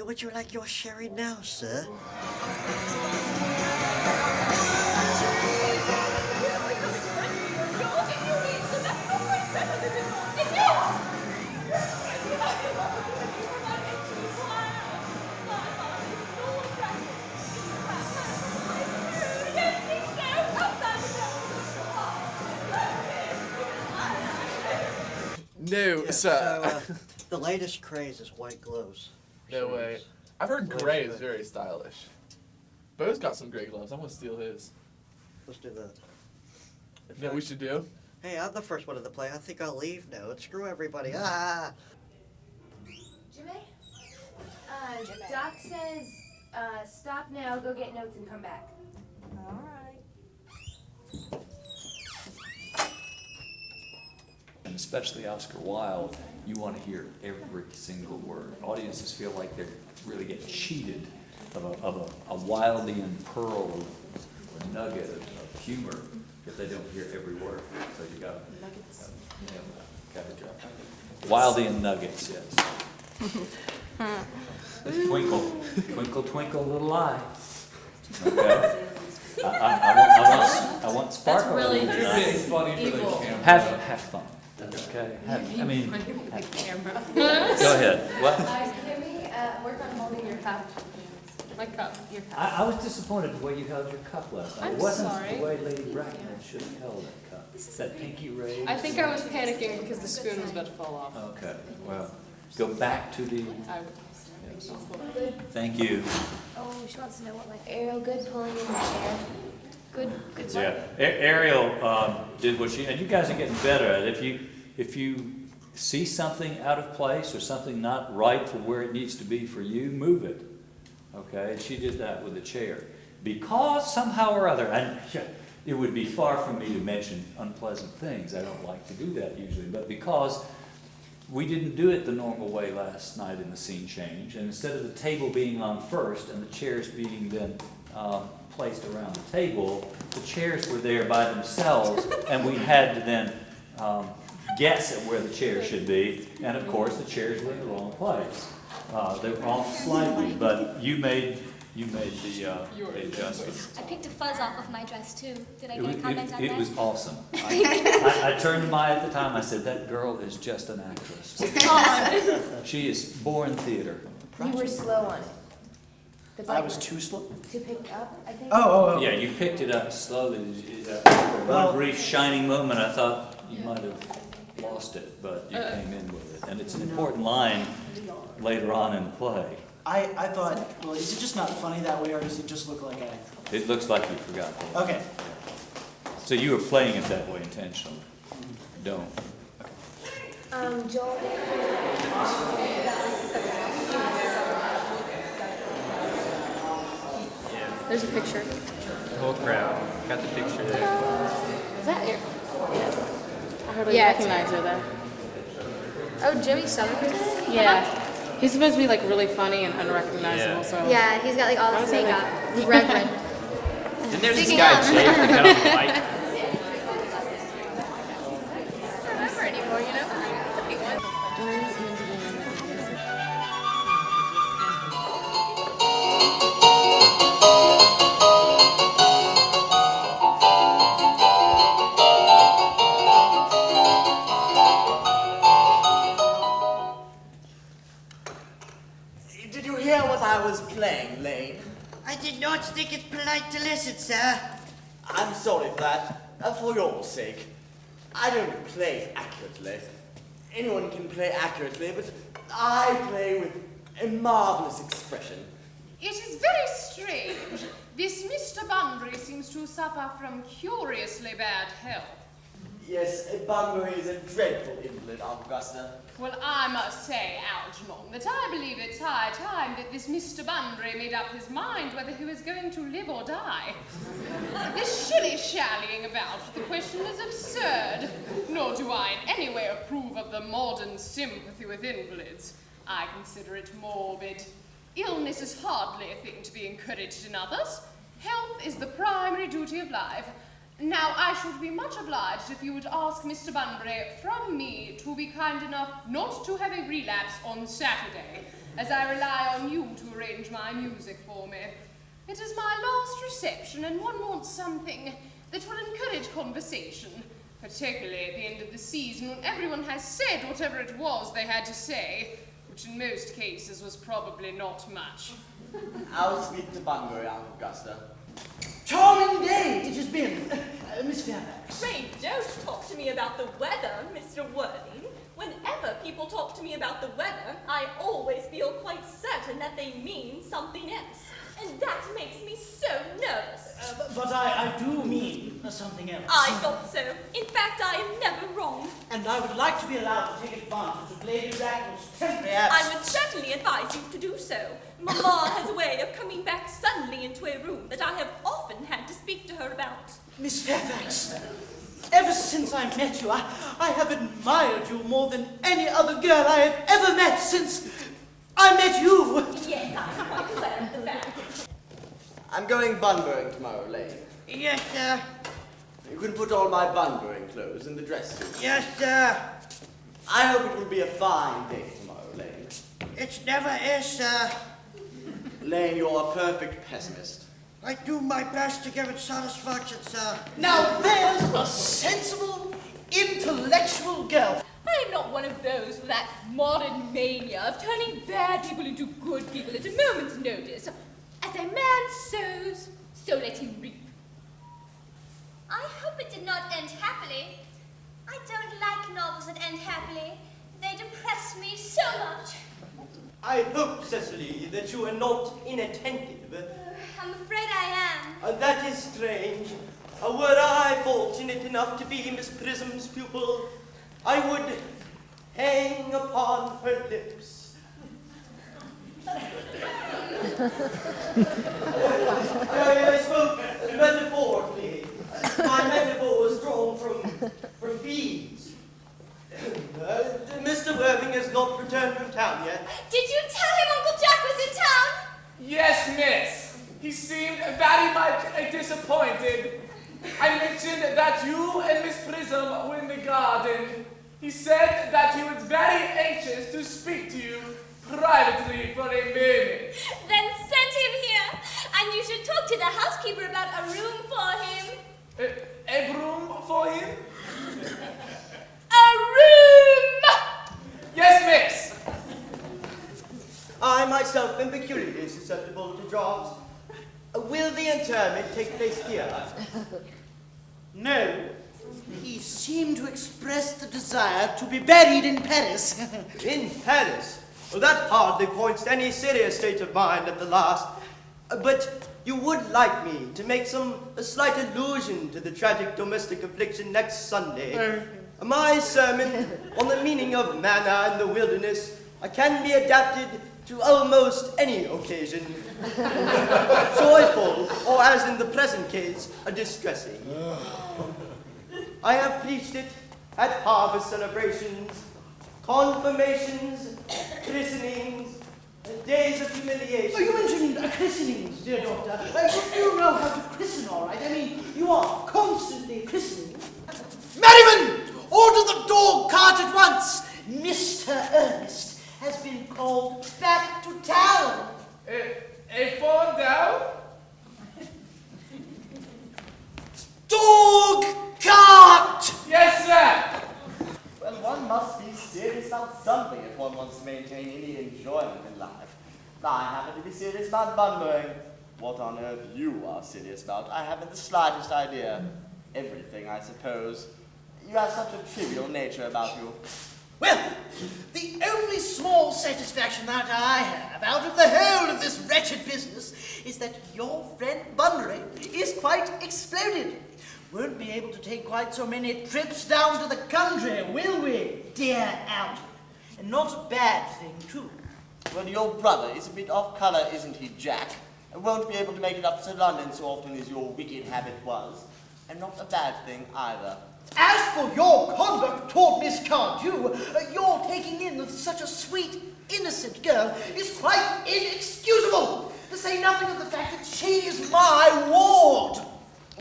would you like your sherry now, sir? No, Yeah, sir. so, the latest craze is white gloves. No way. Shoes. I've heard What gray should is I- very stylish. Bo's got some gray gloves. I'm gonna steal his. Let's do that. In You know what we fact- should do? Hey, I'm the first one to the play. I think I'll leave now. And screw everybody. Ah! Jimmy? Doc says, stop now, go get notes and come back. All right. And especially Oscar Wilde, you want to hear every single word. Audiences feel like they're really getting cheated of a Wildean pearl of a nugget of humor if they don't hear every word. So you got Nuggets. Wildean nuggets, yes. Twinkle, twinkle, twinkle, little eye. Okay. I want sparkle. That's really in your eye. It's funny for the Evil. camera. Have fun. Okay. Go ahead. What? Jimmy, work on holding your cup. My cup. Your cup. I was disappointed the way you held your cup last night. I'm It wasn't sorry. the way Lady Bracknell should have held that cup. That pinky raised. I think I was panicking because the spoon was about to fall off. Okay, well, go back to the, I, thank you. Oh, she wants to know what my Ariel, good pulling in the chair. Good Yeah, Ariel did what she, and you guys are getting better at it. If you see something out of place or something not right for where it needs to be for you, move it. Okay, she did that with the chair. Because somehow or other, and it would be far from me to mention unpleasant things. I don't like to do that usually, but because we didn't do it the normal way last night in the scene change, and instead of the table being on first and the chairs being then placed around the table, the chairs were there by themselves, and we had to then guess at where the chairs should be, and of course the chairs were in the wrong place. They were off slightly, but you made the adjustments. I picked a fuzz off of my dress too. Did I It get was, a comment on it that? was awesome. I turned to Maya at the time, I said, that girl is just an actress. She is born theater. You were slow on it. I was too slow. To pick up, I think. Oh. Yeah, you picked it up slowly. For one brief shining moment, I thought you might have lost it, but you came in with it. And it's an important line later on in the play. I thought, well, is it just not funny that way, or does it just look like I... It looks like you forgot that. Okay. So you were playing it that way intentionally. Don't. Joel. there's a picture. Whole crowd. Got the picture there. Is that your? I hardly Yeah, it's recognize her there. Oh, Jimmy Sutherland? Yeah. He's supposed to be like really funny and unrecognizable, Yeah. so. Yeah, he's got like all this Honestly, makeup. Reverend. And there's this Speaking guy, of. Jake, that got on the mic. I don't remember anymore, you know? It's a big one. Did you hear what I was playing, Lane? I did not think it polite to listen, sir. I'm sorry for that. For your sake. I don't play accurately. Anyone can play accurately, but I play with a marvelous expression. It is very strange. This Mr. Bunbury seems to suffer from curiously bad health. Yes, Bunbury is a dreadful invalid, Augusta. Well, I must say, Algernon, that I believe it's high time that this Mr. Bunbury made up his mind whether he was going to live or die. This shilly-shallying about the question is absurd, nor do I in any way approve of the modern sympathy with invalids. I consider it morbid. Illness is hardly a thing to be encouraged in others. Health is the primary duty of life. Now, I should be much obliged if you would ask Mr. Bunbury from me to be kind enough not to have a relapse on Saturday. as I rely on you to arrange my music for me. It is my last reception, and one wants something that will encourage conversation, particularly at the end of the season when everyone has said whatever it was they had to say, which in most cases was probably not much. I'll speak to Bunbury, Aunt Augusta. Charming day it has been, Miss Fairfax. Pray don't talk to me about the weather, Mr. Worthing. Whenever people talk to me about the weather, I always feel quite certain that they mean something else. And that makes me so nervous. But I do mean something else. I thought so. In fact, I am never wrong. And I would like to be allowed to take advantage of Lady Ragnall's temporary absence. I would certainly advise you to do so. Mamma has a way of coming back suddenly into a room that I have often had to speak to her about. Miss Fairfax, ever since I met you, I have admired you more than any other girl I have ever met since I met you. Yes, I'm quite aware of the fact. I'm going Bunburying tomorrow, Lane. Yes, sir. You can put all my Bunburying clothes in the dress suit. Yes, sir. I hope it will be a fine day tomorrow, Lane. It never is, sir. Lane, you're a perfect pessimist. I do my best to give it satisfaction, sir. Now there's a sensible, intellectual girl. I am not one of those with that modern mania of turning bad people into good people at a moment's notice. As a man sows, so let him reap. I hope it did not end happily. I don't like novels that end happily. They depress me so much. I hope, Cecily, that you are not inattentive. I'm afraid I am. That is strange. Were I fortunate enough to be Miss Prism's pupil, I would hang upon her lips. I spoke metaphorically. My metaphor was drawn from bees. Mr. Worthing has not returned from town yet. Did you tell him Uncle Jack was in town? Yes, miss. He seemed very much disappointed. I mentioned that you and Miss Prism were in the garden. He said that he was very anxious to speak to you privately for a minute. Then send him here, and you should talk to the housekeeper about a room for him. A room for him? A room! Yes, miss. I myself am peculiarly susceptible to drafts. Will the interment take place here? No. He seemed to express the desire to be buried in Paris. In Paris? Well, that hardly points to any serious state of mind at the last. But you would like me to make a slight allusion to the tragic domestic affliction next Sunday. My sermon on the meaning of manna in the wilderness can be adapted to almost any occasion. Joyful, or as in the present case, distressing. I have preached it at harvest celebrations, confirmations, christenings, days of humiliation. Oh, you mentioned christenings, dear doctor. You know how to christen, all right. I mean, you are constantly christening. Merriman! Order the dog cart at once! Mr. Earnest has been called back to town. A fall down? Dog cart! Yes, sir. Well, one must be serious about something if one wants to maintain any enjoyment in life. I happen to be serious about Bunburying. What on earth you are serious about, I haven't the slightest idea. Everything, I suppose. You have such a trivial nature about you. Well, the only small satisfaction that I have out of the whole of this wretched business is that your friend Bunbury is quite exploded. Won't be able to take quite so many trips down to the country, will we, dear Alton? And not a bad thing, too. Well, your brother is a bit off colour, isn't he, Jack? And won't be able to make it up to London so often as your wicked habit was. And not a bad thing, either. As for your conduct toward Miss Cardew, your taking in such a sweet, innocent girl is quite inexcusable, to say nothing of the fact that she is my ward.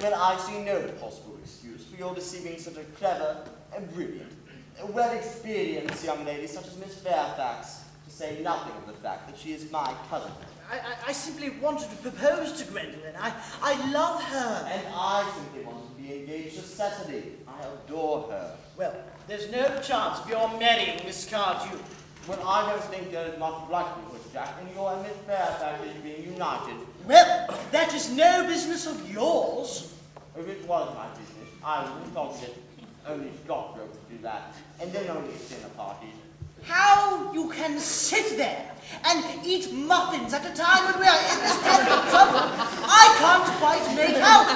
Well, I see no possible excuse for your deceiving such a clever and brilliant, well-experienced young lady such as Miss Fairfax, to say nothing of the fact that she is my cousin. I simply wanted to propose to Gwendolyn. I love her. And I simply want to be engaged to Cecily. I adore her. Well, there's no chance of your marrying Miss Cardew. Well, I don't think there is much likelihood, Jack, in your and Miss Fairfax being united. Well, that is no business of yours. If it was my business, I would have thought that only stockbrokers do that, and then only at dinner parties. How you can sit there and eat muffins at a time when we are in this terrible trouble, I can't quite make out.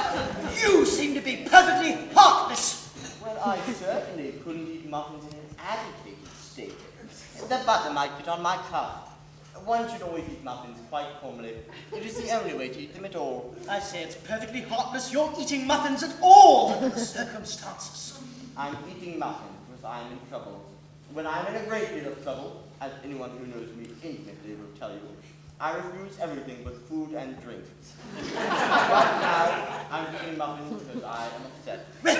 You seem to be perfectly heartless. Well, I certainly couldn't eat muffins in an agitated state. The butter might get on my cuff. One should always eat muffins quite calmly. It is the only way to eat them at all. I say it's perfectly heartless you're eating muffins at all circumstances. I'm eating muffins because I'm in trouble. When I'm in a great deal of trouble, as anyone who knows me intimately will tell you, I refuse everything but food and drink. Right now, I'm eating muffins because I am upset. Well,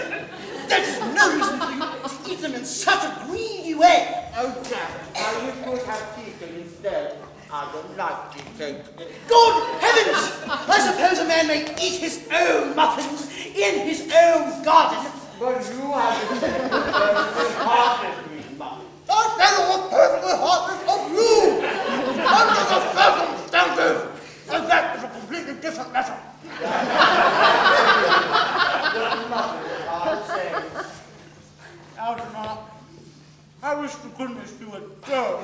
that is no reason for you to eat them in such a greedy way. Oh, Jack, now you could have teaspoon instead. I don't like teaspoon. Good heavens! I suppose a man may eat his own muffins in his own garden. But you have the very heartless to eat muffins. I never was perfectly heartless of you! Under the circumstances! And that is a completely different matter. Algernon, I wish to goodness you would go.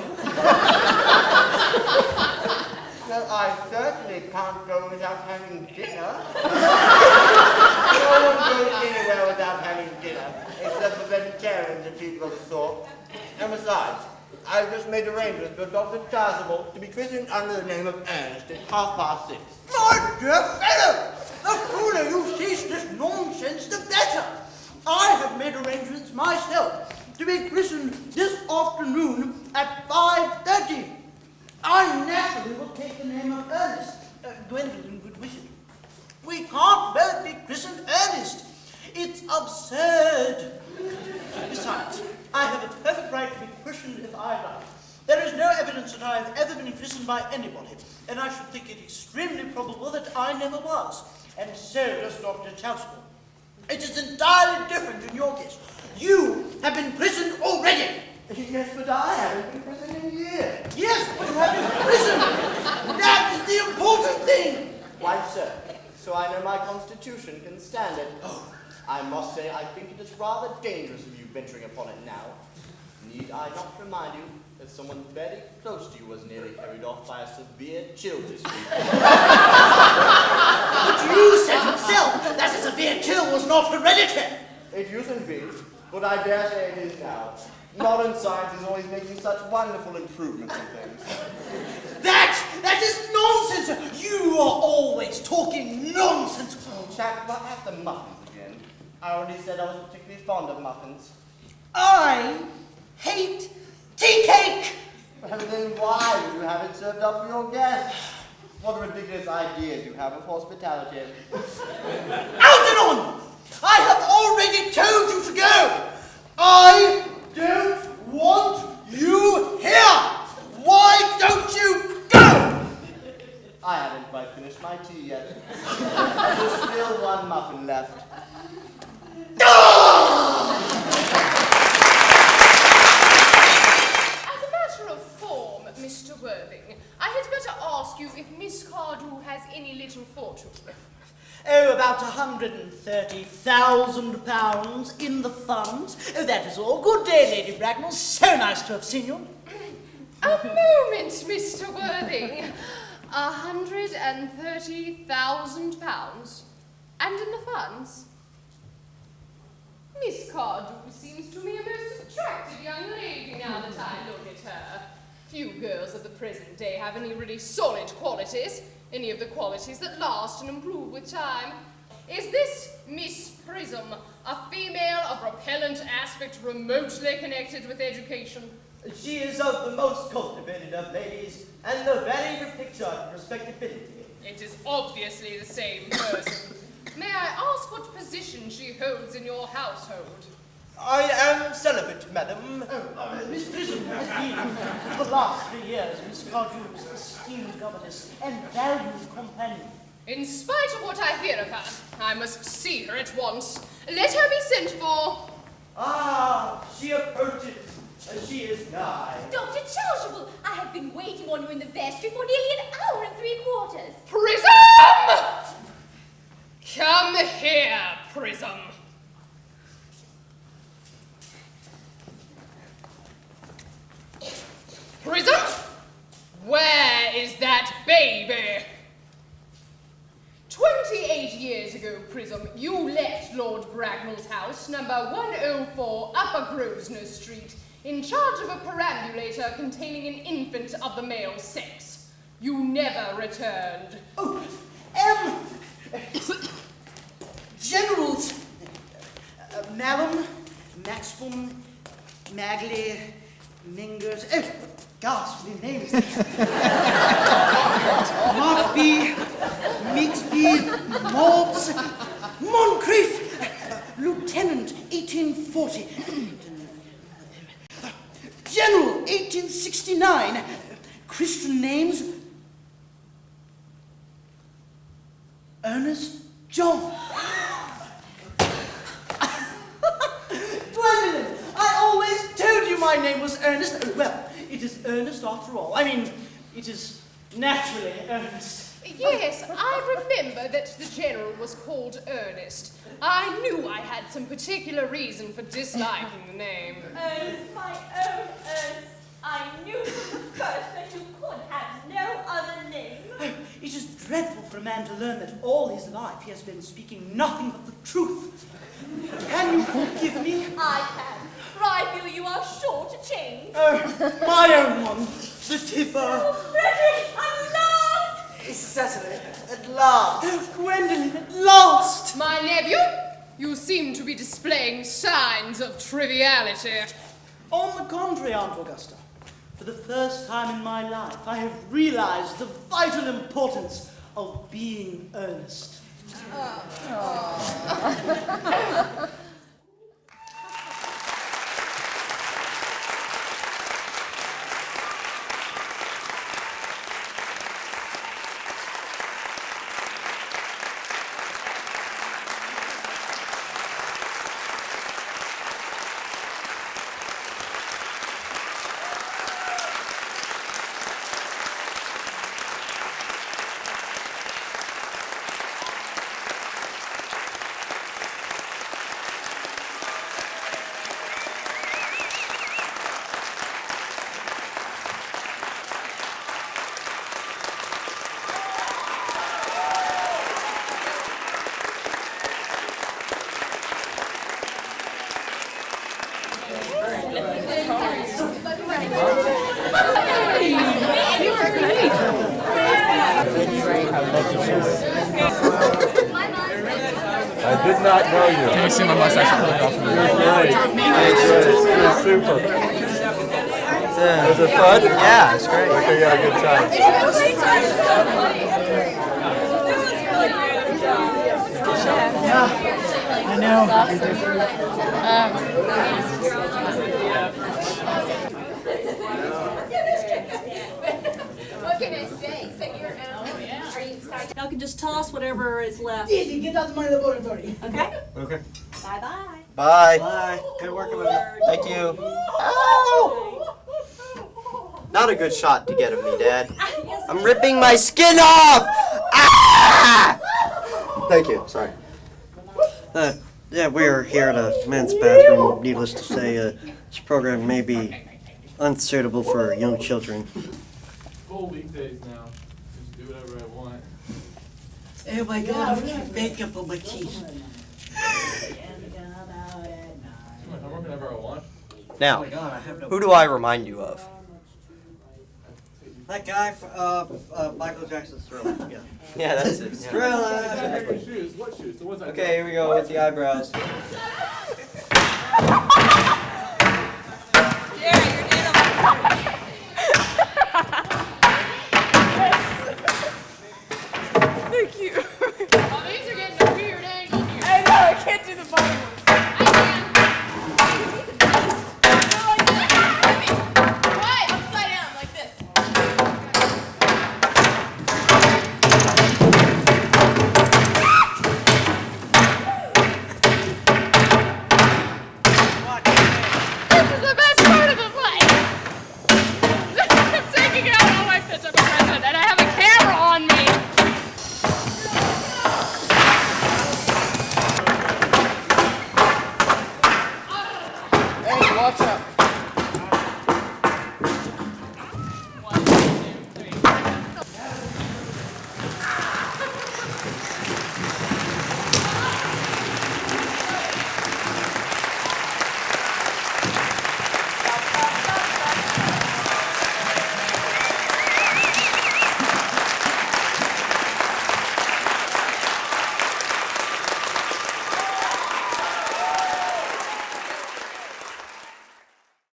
Well, I certainly can't go without having dinner. No one goes anywhere without having dinner, except for vegetarians and people of the sort. And besides, I've just made arrangements for Dr. Chasuble to be christened under the name of Earnest at 6:30. My dear fellow, the sooner you cease this nonsense, the better. I have made arrangements myself to be christened this afternoon at 5:30. I naturally will take the name of Earnest. Gwendolyn would wish it. We can't both be christened Earnest. It's absurd. Besides, I have a perfect right to be christened if I like. There is no evidence that I have ever been christened by anybody, and I should think it extremely probable that I never was. And so does Dr. Chasuble. It is entirely different in your case. You have been christened already. Yes, but I haven't been christened in years. Yes, but you have been christened. That is the important thing. Why, sir, so I know my constitution can stand it. Oh, I must say I think it is rather dangerous of you venturing upon it now. Need I not remind you that someone very close to you was nearly carried off by a severe chill this week? But you said yourself that a severe chill was not hereditary. It used to be, but I dare say it is now. Modern science is always making such wonderful improvements in things. That is nonsense. You are always talking nonsense. Oh, Jack, what at the muffins again? I already said I was particularly fond of muffins. I hate tea cake. Well, then why would you have it served up for your guests? What ridiculous ideas you have of hospitality. Algernon! I have already told you to go. I don't want you here. Why don't you go? I haven't quite finished my tea yet. There's still one muffin left. As a matter of form, Mr. Worthing, I had better ask you if Miss Cardew has any little fortune. Oh, about £130,000 in the funds. Oh, that is all. Good day, Lady Bracknell. So nice to have seen you. A moment, Mr. Worthing. £130,000. And in the funds? Miss Cardew seems to me a most attractive young lady now that I look at her. Few girls of the present day have any really solid qualities, any of the qualities that last and improve with time. Is this Miss Prism a female of repellent aspect remotely connected with education? She is of the most cultivated of ladies, and the very picture of respectability. It is obviously the same person. May I ask what position she holds in your household? I am celibate, madam. Miss Prism has been, for the last 3 years, Miss Cardew's esteemed governess and valued companion. In spite of what I hear of her, I must see her at once. Let her be sent for. Ah, she approaches. She is nigh. Dr. Chasuble, I have been waiting on you in the vestry for nearly an hour and 3/4. Prism! Come here, Prism. Prism? Where is that baby? 28 years ago, Prism, you left Lord Bracknell's house, number 104 Upper Grosvenor Street, in charge of a perambulator containing an infant of the male sex. You never returned. Oh, Generals, Malum, Maxbum, Magley, Mingers, ghastly names. Markby, Mixby, Mobbs, Moncrief, Lieutenant, 1840. General, 1869. Christian names, Earnest John. Gwendolyn, I always told you my name was Ernest. Well, it is Earnest after all. I mean, it is naturally Ernest. Yes, I remember that the general was called Earnest. I knew I had some particular reason for disliking the name. Ernest, my own Ernest, I knew from the first that you could have no other name. Oh, it is dreadful for a man to learn that all his life he has been speaking nothing but the truth. Can you forgive me? I can, for I feel you are sure to change. Oh, my own one, the Tiffer. Oh, Frederick, at last! Cecily, at last. Oh, Gwendolyn, at last! My nephew, you seem to be displaying signs of triviality. On the contrary, Aunt Augusta, for the first time in my life, I have realized the vital importance of being earnest. I did not know you. Can you see my mustache really off? It's super. Is it fun? Yeah, it's great. Okay, yeah, good time. I know. What can I say? So you're are you excited? Y'all can just toss whatever is left. Easy, get out of my laboratory. Okay? Okay. Bye-bye. Bye. Bye. Good working with you. Thank you. Ow! Not a good shot to get of me, Dad. I'm ripping my skin off! Ah! Thank you. Sorry. Yeah, we're here at a men's bathroom. Needless to say, this program may be unsuitable for young children. Full weekdays now. Just do whatever I want. Oh my God, I have makeup on my teeth. I work whenever I want. Now, who do I remind you of? That guy from Michael Jackson's Thriller. Yeah. Yeah, that's it. Yeah. Thriller. Shoes? What shoes? So what's that? Okay, here we go with the eyebrows.